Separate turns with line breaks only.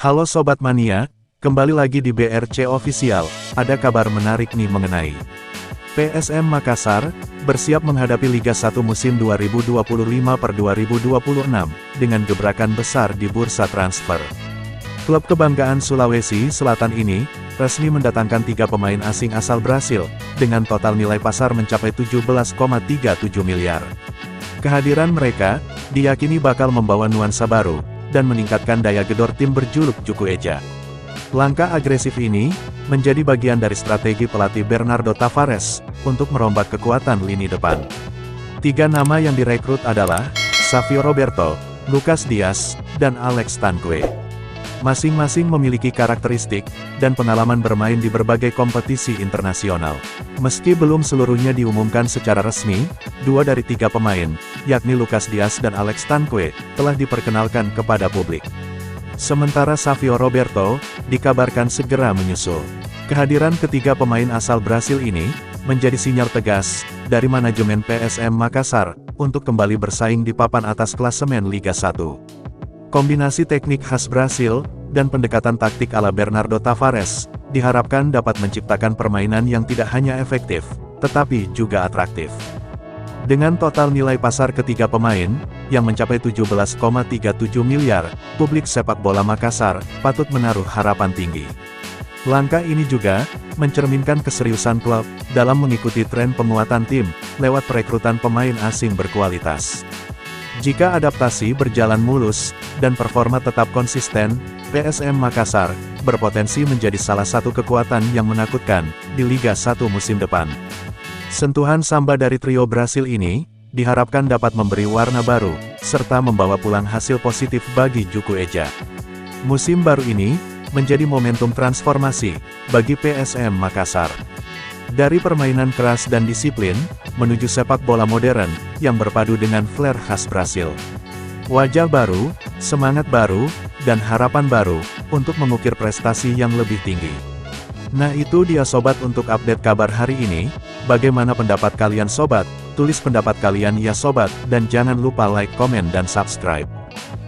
Halo Sobat Mania, kembali lagi di BRC Official, ada kabar menarik nih mengenai PSM Makassar, bersiap menghadapi Liga 1 musim 2025/2026, dengan gebrakan besar di bursa transfer. Klub kebanggaan Sulawesi Selatan ini, resmi mendatangkan 3 pemain asing asal Brasil, dengan total nilai pasar mencapai 17,37 miliar. Kehadiran mereka, diyakini bakal membawa nuansa baru, dan meningkatkan daya gedor tim berjuluk Juku Eja. Langkah agresif ini, menjadi bagian dari strategi pelatih Bernardo Tavares, untuk merombak kekuatan lini depan. 3 nama yang direkrut adalah, Savio Roberto, Lucas Dias, dan Alex Tanque. Masing-masing memiliki karakteristik, dan pengalaman bermain di berbagai kompetisi internasional. Meski belum seluruhnya diumumkan secara resmi, 2 dari 3 pemain, yakni Lucas Dias dan Alex Tanque, telah diperkenalkan kepada publik. Sementara Savio Roberto, dikabarkan segera menyusul. Kehadiran ketiga pemain asal Brasil ini, menjadi sinyal tegas, dari manajemen PSM Makassar, untuk kembali bersaing di papan atas klasemen Liga 1. Kombinasi teknik khas Brasil, dan pendekatan taktik ala Bernardo Tavares, diharapkan dapat menciptakan permainan yang tidak hanya efektif, tetapi juga atraktif. Dengan total nilai pasar ketiga pemain, yang mencapai 17,37 miliar, publik sepak bola Makassar, patut menaruh harapan tinggi. Langkah ini juga, mencerminkan keseriusan klub, dalam mengikuti tren penguatan tim, lewat perekrutan pemain asing berkualitas. Jika adaptasi berjalan mulus, dan performa tetap konsisten, PSM Makassar, berpotensi menjadi salah satu kekuatan yang menakutkan, di Liga 1 musim depan. Sentuhan samba dari trio Brasil ini, diharapkan dapat memberi warna baru, serta membawa pulang hasil positif bagi Juku Eja. Musim baru ini, menjadi momentum transformasi, bagi PSM Makassar. Dari permainan keras dan disiplin, menuju sepak bola modern, yang berpadu dengan flair khas Brasil. Wajah baru, semangat baru, dan harapan baru, untuk mengukir prestasi yang lebih tinggi. Nah itu dia sobat untuk update kabar hari ini. Bagaimana pendapat kalian sobat? Tulis pendapat kalian ya sobat, dan jangan lupa like, komen dan subscribe.